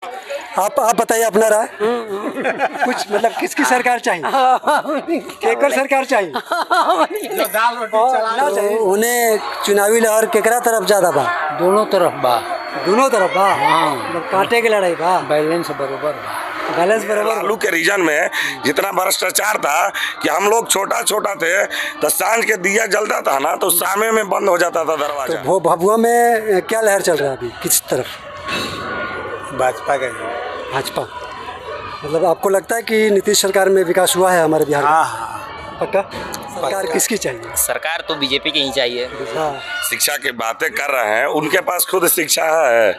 आप बताइए अपना राय। कुछ मतलब किसकी सरकार चाहिए? केकर सरकार चाहिए? जो दाल रोटी चलाना चाहिए। उन्हें चुनावी लहर केकरा तरफ ज्यादा बा? दोनों तरफ बा। दोनों तरफ बा। हाँ। मतलब कांटे की लड़ाई बा। बैलेंस बरोबर बा। बैलेंस बराबर। लालू के रीजन में जितना भ्रष्टाचार था कि हम लोग छोटा छोटा थे तो सांझ के दिया जलता था ना तो शामे में बंद हो जाता था दरवाजा। तो भभुआ में क्या लहर चल रहा है अभी, किस तरफ? भाजपा का भाजपा। मतलब आपको लगता है कि नीतीश सरकार में विकास हुआ है हमारे बिहार में? हाँ। पक्का? सरकार किसकी चाहिए? सरकार तो बीजेपी की ही चाहिए। हाँ। शिक्षा की बातें कर रहे हैं, उनके पास खुद शिक्षा है।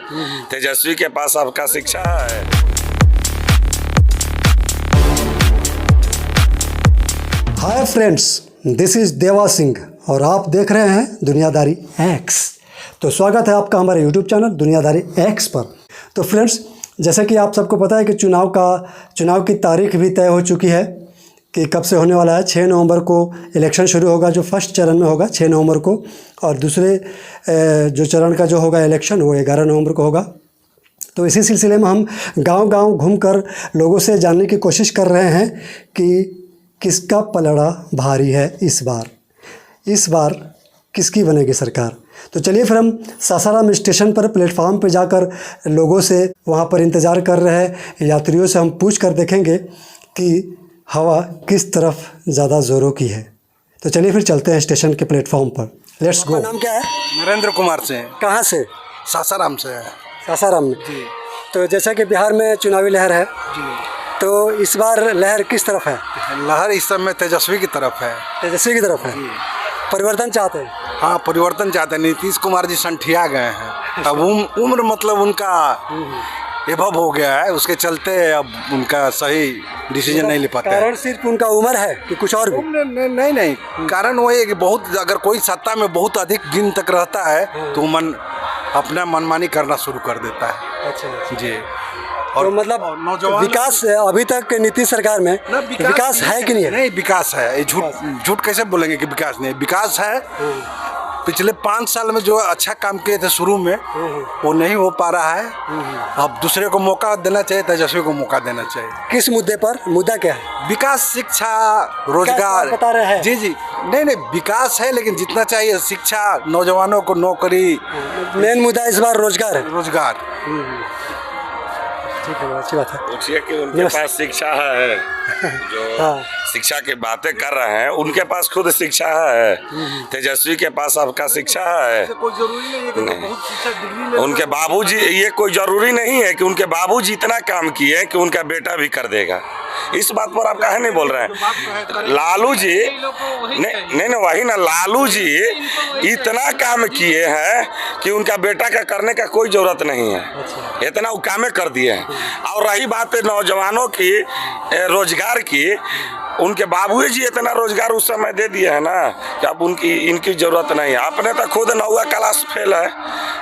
तेजस्वी के पास आपका शिक्षा है। हाय फ्रेंड्स, दिस इज देवा सिंह और आप देख रहे हैं दुनियादारी एक्स। तो स्वागत है आपका हमारे यूट्यूब चैनल दुनियादारी एक्स पर। तो फ्रेंड्स, जैसे कि आप सबको पता है कि चुनाव की तारीख भी तय हो चुकी है कि कब से होने वाला है। 6 नवंबर को इलेक्शन शुरू होगा, जो फर्स्ट चरण में होगा 6 नवंबर को, और दूसरे जो चरण का जो होगा इलेक्शन वो 11 नवंबर को होगा। तो इसी सिलसिले में हम गांव-गांव घूमकर लोगों से जानने की कोशिश कर रहे हैं कि किसका पलड़ा भारी है इस बार किसकी बनेगी सरकार। तो चलिए फिर हम सासाराम स्टेशन पर प्लेटफार्म पर जाकर लोगों से, वहाँ पर इंतज़ार कर रहे यात्रियों से हम पूछ कर देखेंगे कि हवा किस तरफ ज़्यादा ज़ोरों की है। तो चलिए फिर चलते हैं स्टेशन के प्लेटफॉर्म पर। Let's go. नाम क्या है? नरेंद्र कुमार से। कहाँ से? सासाराम से है। सासाराम में जी। तो जैसा कि बिहार में चुनावी लहर है, जी। तो इस बार लहर किस तरफ है? लहर इस समय तेजस्वी की तरफ है। तेजस्वी की तरफ है। परिवर्तन चाहते हैं? हाँ, परिवर्तन चाहते हैं। नीतीश कुमार जी संठिया गए हैं। अब उम्र मतलब उनका एभव हो गया है, उसके चलते अब उनका सही डिसीजन नहीं ले पाते। कारण सिर्फ उनका उम्र है कि कुछ और भी? नहीं, कारण वही है कि बहुत, अगर कोई सत्ता में बहुत अधिक दिन तक रहता है तो अपना मनमानी करना शुरू कर देता है। अच्छा जी। तो मतलब विकास अभी तक नीतीश सरकार में विकास है कि नहीं है? नहीं, विकास है। ये झूठ कैसे बोलेंगे कि विकास नहीं है? विकास है। पिछले 5 साल में जो अच्छा काम किए थे शुरू में वो नहीं हो पा रहा है। अब दूसरे को मौका देना चाहिए, तेजस्वी को मौका देना चाहिए। किस मुद्दे पर? मुद्दा क्या है? विकास, शिक्षा, रोजगार। बता रहे हैं। जी। नहीं, विकास है लेकिन जितना चाहिए शिक्षा, नौजवानों को नौकरी। मेन मुद्दा इस बार रोजगार है। रोजगार। ठीक है, अच्छी बात है। पूछिए कि उनके पास शिक्षा है। जो शिक्षा की बातें कर रहे हैं उनके पास खुद शिक्षा है। तेजस्वी के पास आपका शिक्षा है। कोई जरूरी नहीं है कि बहुत शिक्षा डिग्री ले। उनके बाबूजी, ये कोई जरूरी नहीं है कि उनके बाबूजी इतना काम किए कि उनका बेटा भी कर देगा। इस बात पर आप काहे नहीं बोल रहे हैं? लालू जी नहीं, वही ना, लालू जी इतना काम किए हैं कि उनका बेटा का करने का कोई जरूरत नहीं है। इतना वो कामें कर दिए हैं। और रही बात नौजवानों की, रोजगार की, उनके बाबूजी इतना रोजगार उस समय दे दिए है ना कि अब इनकी जरूरत नहीं है। आपने तो खुद 9वीं क्लास फेल है,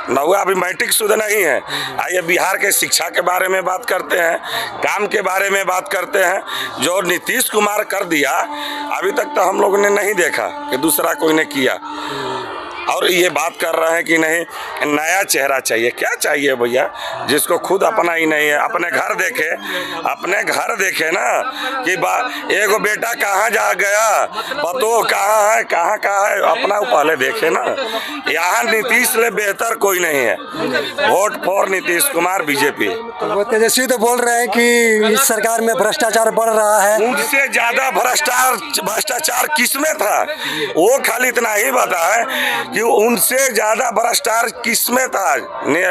9वीं अभी मैट्रिक शुद्ध नहीं है। आइए बिहार के शिक्षा के बारे में बात करते हैं, काम के बारे में बात करते हैं। जो नीतीश कुमार कर दिया अभी तक तो हम लोगों ने नहीं देखा कि दूसरा कोई ने किया। और ये बात कर रहे हैं कि नहीं नया चेहरा चाहिए। क्या चाहिए भैया, जिसको खुद अपना ही नहीं है? अपने घर देखे ना कि एगो बेटा कहाँ जा गया, पतो कहाँ है, अपना पहले देखे ना। यहाँ नीतीश ले बेहतर कोई नहीं है। Vote for Nitish Kumar, BJP. तो वो तेजस्वी तो बोल रहे हैं कि इस सरकार में भ्रष्टाचार बढ़ रहा है। उनसे ज्यादा भ्रष्टाचार किसमें था? वो खाली इतना ही पता है कि उनसे ज्यादा भ्रष्टाचार किसमें था।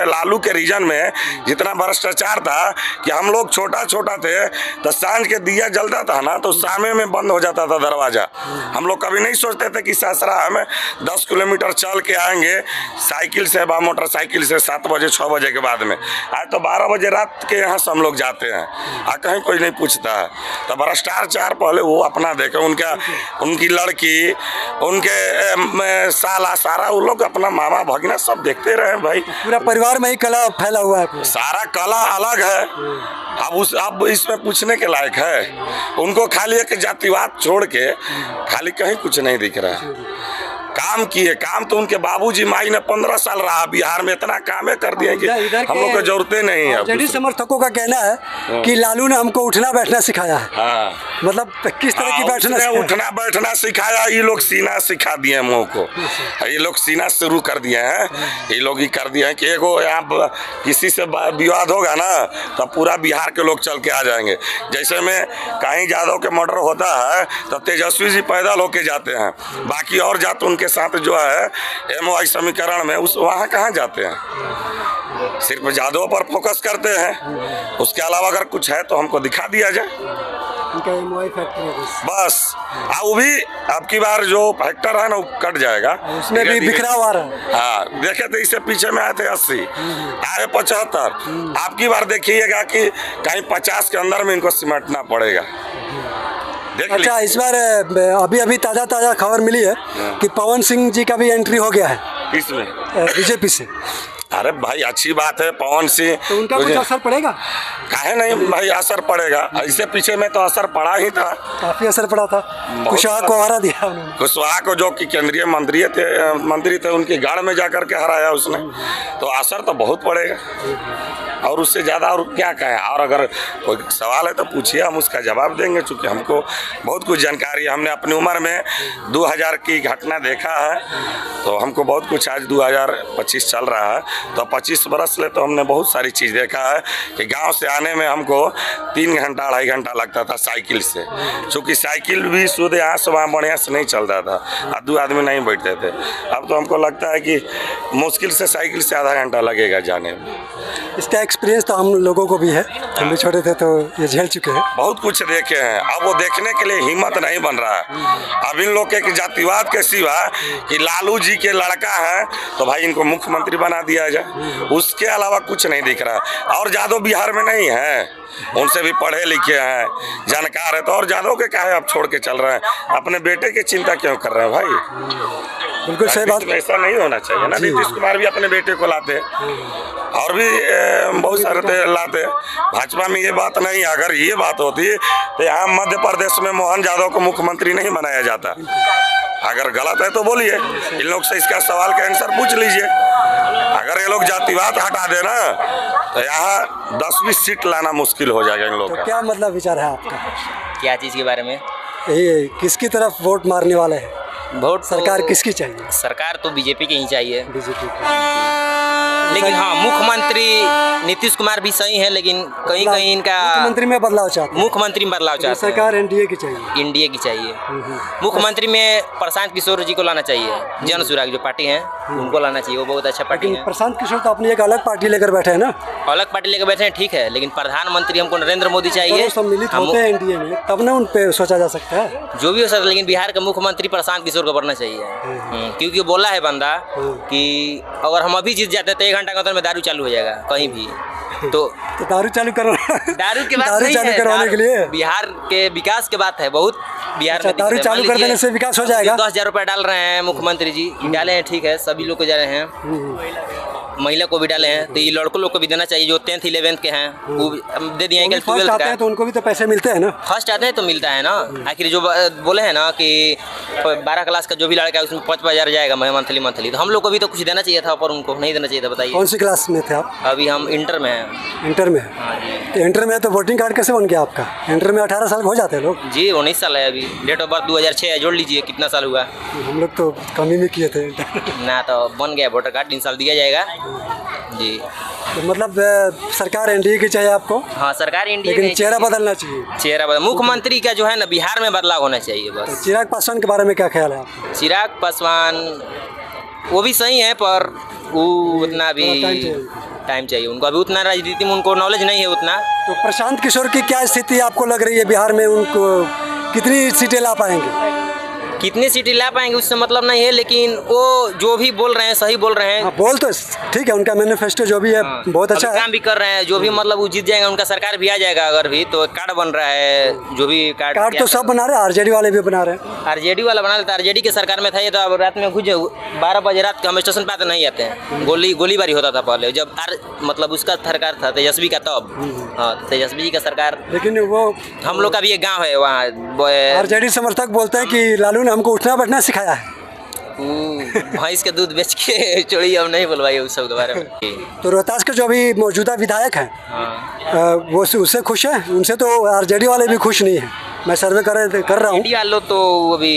लालू के रीजन में जितना भ्रष्टाचार था कि हम लोग छोटा छोटा थे तो सांझ के दिया जलता था ना तो शामे में बंद हो जाता था दरवाजा। हम लोग कभी नहीं सोचते थे कि सासाराम 10 किलोमीटर चल के आएंगे साइकिल से, मोटरसाइकिल से 7 बजे 6 बजे के बाद में। आज तो 12 बजे रात के यहाँ से हम लोग जाते हैं, कहीं कोई नहीं पूछता है। तो भ्रष्टाचार पहले वो अपना देखे, उनकी लड़की, उनके सारा वो लोग अपना मामा भगिना सब देखते रहे भाई। पूरा परिवार में ही कला फैला हुआ है। सारा कला अलग है। अब इसमें पूछने के लायक है? उनको खाली एक जातिवाद छोड़ के खाली कहीं कुछ नहीं दिख रहा है। काम किए। काम तो उनके बाबूजी माई ने 15 साल रहा बिहार में, इतना काम कर दिए कि हम लोग को जरूरतें नहीं है। जेडी समर्थकों का कहना है कि लालू ने हमको उठना बैठना सिखाया है। हाँ, मतलब किस तरह की बैठना उसने उठना बैठना सिखाया। ये लोग सीना सिखा दिए हम लोग को। ये लोग सीना शुरू कर दिए हैं। ये लोग ही कर दिए हैं कि एगो यहाँ किसी से विवाद होगा ना तो पूरा बिहार के लोग चल के आ जाएंगे। जैसे में कहीं यादव के मर्डर होता है तो तेजस्वी जी पैदल होके जाते हैं, बाकी और जात उनके साथ जो है MOI समीकरण में उस वहाँ कहाँ जाते हैं। सिर्फ यादव पर फोकस करते हैं। उसके अलावा अगर कुछ है तो हमको दिखा दिया जाए बस। वो भी अब की बार जो फैक्टर है ना वो कट जाएगा, उसमें भी बिखराव आ रहा है। हाँ, देखे थे इससे पीछे में आए थे 80, आए 75। आपकी बार देखिएगा कि कहीं 50 के अंदर में इनको सिमटना पड़ेगा। अच्छा, इस बार अभी ताज़ा खबर मिली है कि पवन सिंह जी का भी एंट्री हो गया है इसमें बीजेपी से। अरे भाई अच्छी बात है, पवन सिंह तो उनका कुछ असर पड़ेगा? काहे नहीं भाई, असर पड़ेगा। इससे पीछे में तो असर पड़ा ही था, काफी असर पड़ा था। कुशवाहा को हरा दिया उन्होंने। कुशवाहा को जो कि केंद्रीय मंत्री थे उनकी गाड़ में जाकर के हराया उसने, तो असर तो बहुत पड़ेगा। और उससे ज़्यादा और क्या कहें। और अगर कोई सवाल है तो पूछिए, हम उसका जवाब देंगे। चूँकि हमको बहुत कुछ जानकारी है, हमने अपनी उम्र में 2000 की घटना देखा है, तो हमको बहुत कुछ। आज 2025 चल रहा है, तो 25 बरस ले तो हमने बहुत सारी चीज़ देखा है कि गांव से आने में हमको 3 घंटा 2.5 घंटा लगता था साइकिल से। चूँकि साइकिल भी शुद्ध यहाँ से वहाँ बढ़िया से नहीं चलता था, 2 आदमी नहीं बैठते थे। अब तो हमको लगता है कि मुश्किल से साइकिल से आधा घंटा लगेगा जाने में। इसका एक्सपीरियंस तो हम लोगों को भी है, हम भी छोटे थे तो ये झेल चुके हैं। बहुत कुछ देखे हैं। अब वो देखने के लिए हिम्मत नहीं बन रहा है। अब इन लोग के जातिवाद के सिवा कि लालू जी के लड़का है तो भाई इनको मुख्यमंत्री बना दिया जाए, उसके अलावा कुछ नहीं दिख रहा। और यादव बिहार में नहीं है, उनसे भी पढ़े लिखे हैं, जानकार है, तो और यादव के काहे आप छोड़ के चल रहे हैं? अपने बेटे की चिंता क्यों कर रहे हैं भाई? बिल्कुल सही बात। ऐसा नहीं होना चाहिए ना। नीतीश कुमार भी अपने बेटे को लाते और भी बहुत सारे लाते। भाजपा में ये बात नहीं। अगर ये बात होती तो यहाँ मध्य प्रदेश में मोहन यादव को मुख्यमंत्री नहीं बनाया जाता। अगर गलत है तो बोलिए, इन लोग से इसका सवाल का आंसर पूछ लीजिए। अगर ये लोग जातिवाद हटा देना तो यहाँ 10-20 सीट लाना मुश्किल हो जाएगा इन लोग तो का। क्या मतलब विचार है आपका? क्या चीज़ के बारे में? ये किसकी तरफ वोट मारने वाले हैं? वोट सरकार किसकी चाहिए? सरकार तो बीजेपी की ही चाहिए, बीजेपी की। लेकिन हाँ मुख्यमंत्री नीतीश कुमार भी सही है, लेकिन कहीं कहीं इनका मुख्यमंत्री में बदलाव चाहते हैं। मुख्यमंत्री में बदलाव चाहते हैं। सरकार एनडीए की चाहिए, इंडिया की चाहिए। मुख्यमंत्री में प्रशांत किशोर जी को लाना चाहिए। जन सुराग जो पार्टी है उनको लाना चाहिए, वो बहुत अच्छा पार्टी लेकिन है। प्रशांत किशोर तो अपनी एक अलग पार्टी लेकर बैठे हैं ना। अलग पार्टी लेकर बैठे हैं, ठीक है, लेकिन प्रधानमंत्री हमको नरेंद्र मोदी चाहिए। दोनों सम्मिलित होते हैं एनडीए में, तब ना उन पे सोचा जा सकता है। जो भी हो सकता है, लेकिन बिहार का मुख्यमंत्री प्रशांत किशोर को बनना चाहिए। क्योंकि वो बोला है बंदा कि अगर हम अभी जीत जाते हैं तो 1 घंटा के अंदर में दारू चालू हो जाएगा कहीं भी। तो दारू चालू करो। दारू की बात दारू नहीं चालू है, करवाने के लिए बिहार के विकास की बात है। बहुत बिहार में दारू चालू कर देने से विकास हो जाएगा। 10,000 रुपये डाल रहे हैं मुख्यमंत्री जी, डाले हैं, ठीक है, सभी लोग को जा रहे हैं, महिला को भी डाले हैं, तो ये लड़कों लोग को भी देना चाहिए जो 10th 11th के हैं, वो दे दिए हैं। फर्स्ट आते हैं तो उनको भी तो पैसे मिलते हैं ना। फर्स्ट आते हैं तो मिलता है ना। आखिर जो बोले हैं ना कि 12 क्लास का जो भी लड़का है उसमें 5,000 जाएगा मंथली, तो हम लोग को भी तो कुछ देना चाहिए था, पर उनको नहीं देना चाहिए था। बताइए कौन सी क्लास में थे आप? अभी हम इंटर में हैं। इंटर में है? तो इंटर में तो वोटिंग कार्ड कैसे बन गया आपका? इंटर में 18 साल हो जाते हैं लोग जी। 19 साल है अभी। डेट ऑफ बर्थ 2006 है, जोड़ लीजिए कितना साल हुआ। हम लोग तो कम ही में किए थे। ना तो बन गया वोटर कार्ड, 3 साल दिया जाएगा जी। तो मतलब सरकार एनडीए की चाहिए आपको? हाँ, सरकार इंडिया लेकिन चेहरा बदलना चाहिए। चेहरा बदल, मुख्यमंत्री का जो है ना बिहार में बदलाव होना चाहिए बस। तो चिराग पासवान के बारे में क्या ख्याल है आपका? चिराग पासवान वो भी सही है, पर वो उतना भी टाइम चाहिए उनको। अभी उतना राजनीति में उनको नॉलेज नहीं है उतना। तो प्रशांत किशोर की क्या स्थिति आपको लग रही है बिहार में? उनको कितनी सीटें ला पाएंगे? कितनी सीटें ला पाएंगे उससे मतलब नहीं है, लेकिन वो जो भी बोल रहे हैं सही बोल रहे हैं। हाँ, बोल तो ठीक है, उनका मैनिफेस्टो जो भी है बहुत अच्छा है। काम भी कर रहे हैं, जो भी मतलब वो जीत जाएंगे, उनका सरकार भी आ जाएगा। अगर भी तो कार्ड बन रहा है, जो भी कार्ड तो सब बना रहे हैं, आरजेडी वाले भी बना रहे हैं। आरजेडी वाला बना लेता है। आरजेडी के सरकार में था ये, तो अब रात में घुस 12 बजे रात के हम स्टेशन पे आते नहीं आते हैं। गोलीबारी होता था पहले, जब मतलब उसका सरकार था तेजस्वी का, तब हाँ तेजस्वी जी का सरकार। लेकिन वो हम लोग का भी एक गाँव है वहाँ। आरजेडी समर्थक बोलते हैं कि लालू ने हमको उठना बैठना सिखाया है। भैंस के दूध बेच के चोरी अब नहीं बोलवाइए उस सब के बारे में। तो रोहतास के जो अभी मौजूदा विधायक हैं हाँ। वो उससे खुश हैं? उनसे तो आरजेडी वाले भी खुश नहीं हैं। मैं सर्वे कर रहा हूँ इंडिया लो तो अभी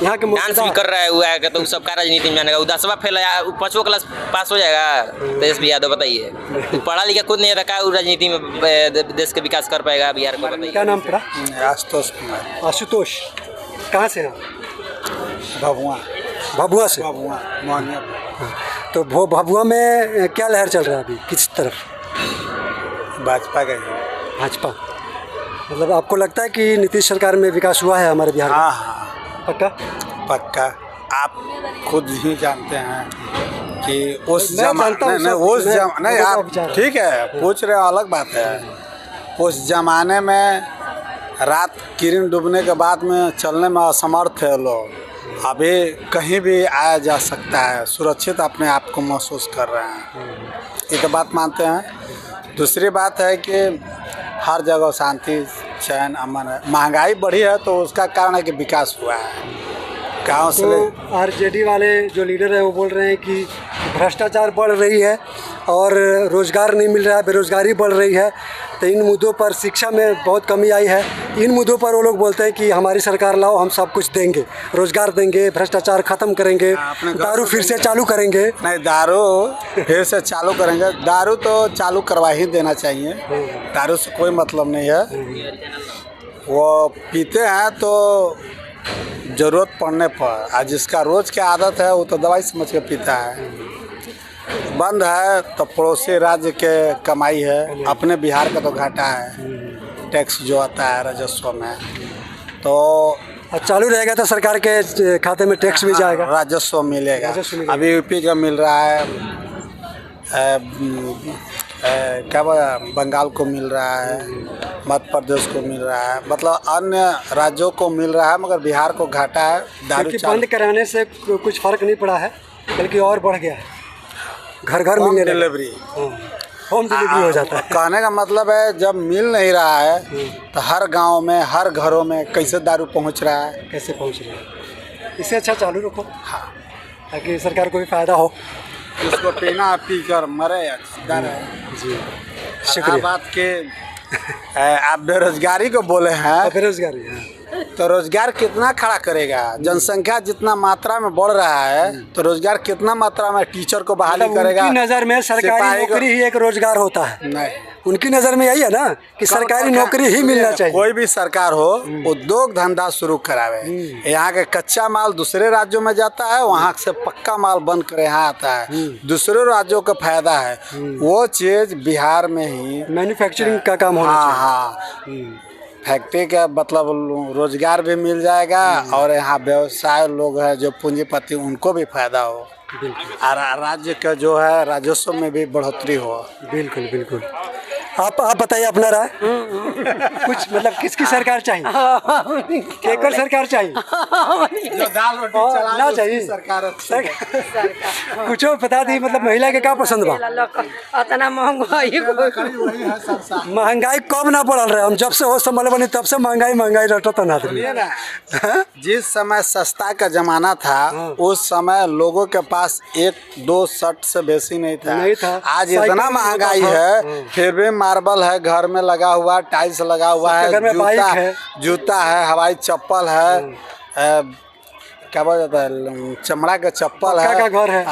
यहाँ के डांस भी कर रहा है, हुआ है तो सबका राजनीति में जाने का 10वां फेल है, 5वां क्लास पास हो जाएगा तेजस्वी यादव, बताइए। पढ़ा लिखा खुद नहीं रखा, वो राजनीति में देश का विकास कर पाएगा बिहार को, बताइए। क्या नाम पड़ा? आशुतोष कुमार। आशुतोष, कहाँ से हैं? भभुआ। भभुआ से। भभुआ मोहनिया। तो भभुआ में क्या लहर चल रहा है अभी, किस तरफ? भाजपा का ही। भाजपा। मतलब आपको लगता है कि नीतीश सरकार में विकास हुआ है हमारे बिहार में? हाँ हाँ पक्का? पक्का। आप खुद ही जानते हैं कि उस मैं जानता हूँ नहीं सब, उस मैं- नहीं मेरे को आप विचार है। ठीक है पूछ रहे हो, अलग बात है। उस जमाने में रात किरण डूबने के बाद में चलने में असमर्थ है लोग, अभी कहीं भी आया जा सकता है, सुरक्षित अपने आप को महसूस कर रहे हैं, ये तो बात मानते हैं। दूसरी बात है कि हर जगह शांति चैन अमन है। महंगाई बढ़ी है तो उसका कारण है कि विकास हुआ है गाँव से। तो आरजेडी वाले जो लीडर है वो बोल रहे हैं कि भ्रष्टाचार बढ़ रही है और रोज़गार नहीं मिल रहा है, बेरोज़गारी बढ़ रही है। तो इन मुद्दों पर, शिक्षा में बहुत कमी आई है, इन मुद्दों पर वो लोग बोलते हैं कि हमारी सरकार लाओ, हम सब कुछ देंगे, रोज़गार देंगे, भ्रष्टाचार ख़त्म करेंगे, दारू फिर से चालू करेंगे। नहीं, दारू फिर से चालू करेंगे। दारू तो चालू करवा ही देना चाहिए, दारू से कोई मतलब नहीं है। वो पीते हैं तो ज़रूरत पड़ने पर, आज जिसका रोज़ की आदत है वो तो दवाई समझ के पीता है। बंद है तो पड़ोसी राज्य के कमाई है, अपने बिहार का तो घाटा है। टैक्स जो आता है राजस्व में, तो और चालू रहेगा तो सरकार के खाते में टैक्स भी जाएगा, राजस्व मिलेगा। राजस्व मिलेगा। अभी यूपी का मिल रहा है, क्या बंगाल को मिल रहा है, मध्य प्रदेश को मिल रहा है, मतलब अन्य राज्यों को मिल रहा है, मगर बिहार को घाटा है। दारू क्योंकि बंद कराने से कुछ फ़र्क नहीं पड़ा है, बल्कि और बढ़ गया है। घर घर मिलने लगा। डिलीवरी, होम डिलीवरी हो जाता है। कहने का मतलब है जब मिल नहीं रहा है तो हर गांव में, हर घरों में कैसे दारू पहुंच रहा है। कैसे पहुंच रहे हैं? इससे अच्छा चालू रखो, हाँ, ताकि सरकार को भी फायदा हो। जिसको पीना पी कर मरे डर है। जी, शुक्रिया। बात के आप बेरोजगारी को बोले हैं, बेरोजगारी, हाँ। तो रोजगार कितना खड़ा करेगा? जनसंख्या जितना मात्रा में बढ़ रहा है तो रोजगार कितना मात्रा में टीचर को बहाली मतलब करेगा? उनकी नज़र में सरकारी नौकरी ही एक रोजगार होता है। नहीं, उनकी नज़र में यही है ना कि सरकारी नौकरी ही मिलना चाहिए। कोई भी सरकार हो उद्योग धंधा शुरू करावे। यहाँ के कच्चा माल दूसरे राज्यों में जाता है, वहाँ से पक्का माल बन कर यहाँ आता है, दूसरे राज्यों का फायदा है। वो चीज़ बिहार में ही मैन्युफैक्चरिंग का काम होना हाँ चाहिए। हाँ, फैक्ट्री का मतलब रोजगार भी मिल जाएगा और यहाँ व्यवसाय लोग हैं जो पूंजीपति, उनको भी फायदा हो और राज्य का जो है राजस्व में भी बढ़ोतरी हो। बिल्कुल बिल्कुल। आप बताइए अपना राय। कुछ मतलब किसकी सरकार चाहिए? केकर सरकार चाहिए? जो दाल रोटी चला ना चाहिए सरकार कुछ बता दी, मतलब महिला के क्या पसंद बा? इतना महंगाई महंगाई कम ना बढ़ल रहे, हम जब से हो संभल बनी तब से महंगाई रहता था ना। जिस समय सस्ता का जमाना था उस समय लोगों के पास 1-2 शर्ट से बेसी नहीं था। आज इतना महंगाई है, फिर भी मार्बल है घर में लगा हुआ, टाइल्स लगा हुआ है, जूता है, हवाई चप्पल है, क्या बोला जाता है, चमड़ा का चप्पल है, घर है।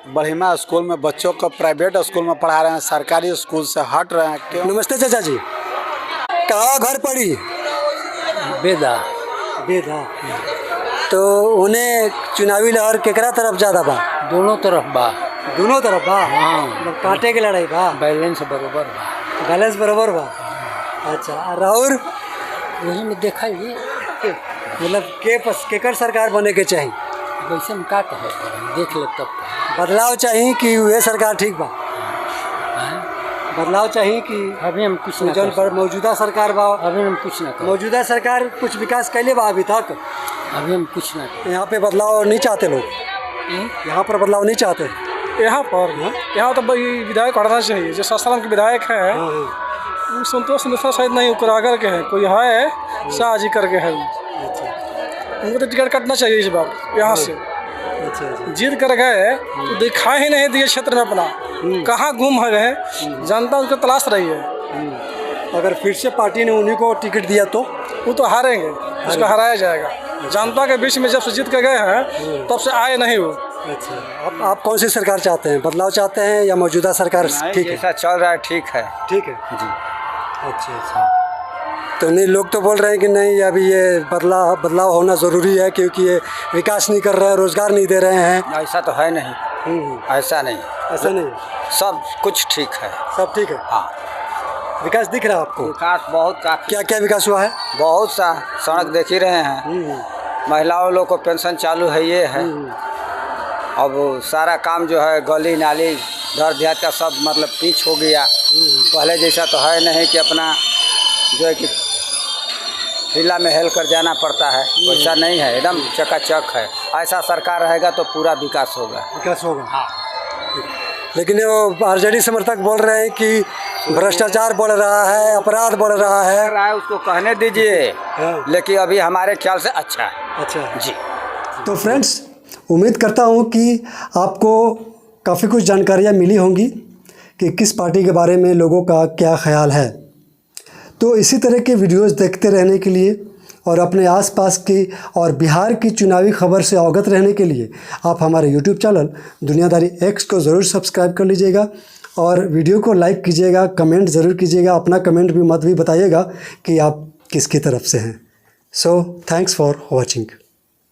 बढ़िया स्कूल में बच्चों को प्राइवेट स्कूल में पढ़ा रहे हैं, सरकारी स्कूल से हट रहे हैं। क्यों? नमस्ते चाचा जी, कहाँ घर पड़ी? बेदा बेदा। तो उन्हें चुनावी लहर केकरा तरफ ज्यादा बा? दोनों तरफ बा, दोनों तरफ बा। हाँ। मतलब कांटे की लड़ाई बा, बैलेंस बरोबर बा, बैलेंस बराबर बा। अच्छा, और वही में देखा ये मतलब केकर सरकार बने के चाहिए? वैसे में का कहे, देख ले तब बदलाव चाहिए कि वह सरकार ठीक बा? बदलाव चाहिए कि अभी हम कुछ ना जौन पर मौजूदा सरकार बा, अभी हम कुछ ना मौजूदा सरकार कुछ विकास कैले बा अभी तक? अभी हम कुछ ना यहाँ पे बदलाव नहीं चाहते लोग, यहाँ पर बदलाव नहीं चाहते। यहाँ तो भाई विधायक हटना चाहिए। जो सासाराम के विधायक है वो संतोष मिश्रा शायद नहीं, उकरागर के हैं, कोई है शाह जी करके है। उनको तो टिकट कटना चाहिए इस बार यहाँ से। अच्छा अच्छा जीत कर गए तो दिखा ही नहीं दिए क्षेत्र में अपना, कहाँ गुम है गए, जनता उनको तलाश रही है। अगर फिर से पार्टी ने उन्हीं को टिकट दिया तो वो तो हारेंगे, उसको हराया जाएगा। जनता के बीच में जब से जीत के गए हैं तब से आए नहीं वो। अच्छा आप कौन सी सरकार चाहते हैं, बदलाव चाहते हैं या मौजूदा सरकार ठीक है? जैसा चल रहा है ठीक है। ठीक है जी। अच्छा अच्छा तो नहीं, लोग तो बोल रहे हैं कि नहीं अभी ये बदलाव होना ज़रूरी है क्योंकि ये विकास नहीं कर रहे हैं, रोज़गार नहीं दे रहे हैं। ऐसा तो है नहीं, ऐसा नहीं, ऐसा नहीं, सब कुछ ठीक है। सब ठीक है। हाँ, विकास दिख रहा है आपको? विकास बहुत काफी, क्या क्या विकास हुआ है? बहुत सा सड़क देख ही रहे हैं, महिलाओं लोग को पेंशन चालू है, ये है। अब सारा काम जो है गली नाली घर देहात का सब मतलब पीछ हो गया। पहले जैसा तो है नहीं कि अपना जो है कि जिला में हेल कर जाना पड़ता है, वैसा नहीं है, एकदम चकाचक है। ऐसा सरकार रहेगा तो पूरा विकास होगा। विकास होगा हाँ। लेकिन वो आरजेडी समर्थक बोल रहे हैं कि भ्रष्टाचार बढ़ रहा है, अपराध बढ़ रहा है। उसको कहने दीजिए, लेकिन अभी हमारे ख्याल से अच्छा है। अच्छा जी। तो फ्रेंड्स, उम्मीद करता हूँ कि आपको काफ़ी कुछ जानकारियाँ मिली होंगी कि किस पार्टी के बारे में लोगों का क्या ख्याल है। तो इसी तरह के वीडियोस देखते रहने के लिए और अपने आसपास की और बिहार की चुनावी खबर से अवगत रहने के लिए आप हमारे यूट्यूब चैनल दुनियादारी एक्स को ज़रूर सब्सक्राइब कर लीजिएगा और वीडियो को लाइक कीजिएगा, कमेंट ज़रूर कीजिएगा, अपना कमेंट भी मत भी बताइएगा कि आप किसकी तरफ से हैं। So thanks for watching.